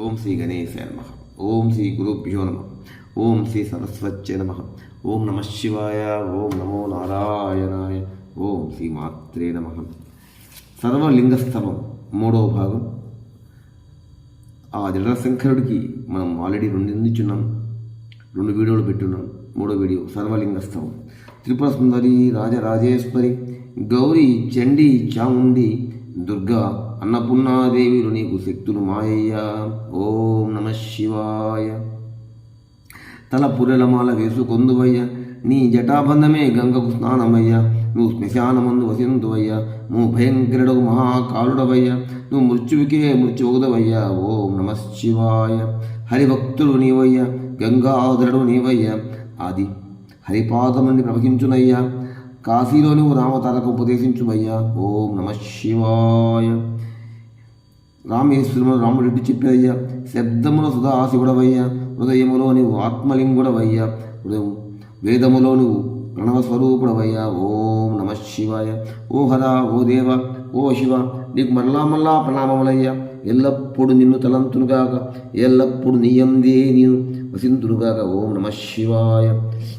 ఓం శ్రీ గణేశాయ నమః. ఓం శ్రీ గురుభ్యో నమః. ఓం శ్రీ సరస్వత్యై నమః. ఓం నమః శివాయ. ఓం నమో నారాయణాయ. ఓం శ్రీ మాత్రే నమః. సర్వలింగస్థవం మూడవ భాగం. ఆ జడశంకరుడికి మనం ఆల్రెడీ రెండు వీడియోలు పెట్టున్నాం. మూడో వీడియో సర్వలింగస్థవం. త్రిపుర సుందరి, రాజరాజేశ్వరి, గౌరీ, చండీ, చాముండి, దుర్గా, అన్నపూర్ణాదేవిలు నీకు శక్తులు మాయయ్యా. ఓం నమ శివాయ. తల పుర్రెలమాల వేసుకొందువయ్యా, నీ జటాబంధమే గంగకు స్నానమయ్యా. నువ్వు శ్మశానమందు వసిందువయ్యా. నువ్వు భయంకరుడవు మహాకాలుడవయ్యా. నువ్వు మృత్యువుకే మృత్యువుదవయ్యా. ఓం నమ శివాయ. హరిభక్తుడు నీవయ్యా, గంగాధరుడు నీవయ్యా. ఆది హరిపాదమంది ప్రవహించునయ్యా. కాశీలో నువ్వు రామతారకు ఉపదేశించుమయ్యా. ఓం నమ శివాయ. రామేశ్వరములో రాముడి చెప్పేదయ్యా. శబ్దములో సదాశివుడవయ్యా. హృదయములో నువ్వు ఆత్మలింగుడవయ్యా. వేదములో నువ్వు ప్రణవస్వరూపుడవయ్యా. ఓం నమ శివాయ. ఓ హర, ఓ దేవ, ఓ శివ, నీకు మరలా ప్రణామములయ్యా. ఎల్లప్పుడూ నిన్ను తలంతునుగాక, ఎల్లప్పుడూ నీయందే నేను వసింతునుగాక. ఓం నమ శివాయ.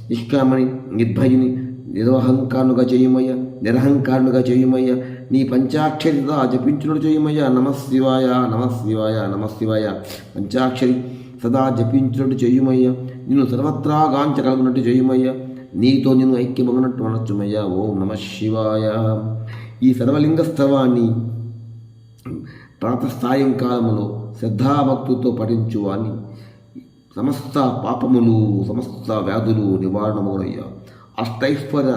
నిష్కామణి, నిర్భయుని, నిరహంకారునుగా చేయుమయ్యా. నిరహంకారునుగా చేయుమయ్యా. నీ పంచాక్షరి సదా జపించునట్టు చేయుమయ్యా. నమశివాయ, నమశివాయ, నమశివాయ. పంచాక్షరి సదా జపించునట్టు చేయుమయ్యా. నిన్ను సర్వత్రా గాంచగలుగునట్టు చేయుమయ్యా. నీతో నిన్ను ఐక్యమగినట్టు అనొచ్చుమయ్యా. ఓం నమ శివాయ. ఈ సర్వలింగస్థవాన్ని ప్రాతస్థాయంకాలములో శ్రద్ధాభక్తులతో పఠించువాని సమస్త పాపములు, సమస్త వ్యాధులు నివారణమగునయ్యా. అష్టైశ్వర్య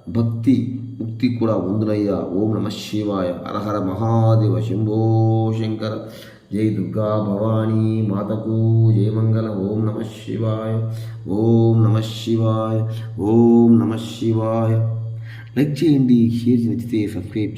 భక్తి ముక్తి కూడా ఉందునయ్యా. ఓం నమ శివాయ. హరహర మహాదేవ శంభో శంకర. జై దుర్గా భవానీ మాతకు జయ మంగళ. ఓం నమ శివాయ. ఓం నమ శివాయ. ఓం నమ శివాయ. లైక్ చేయండి, షేర్ నచ్చితే సబ్స్క్రైబ్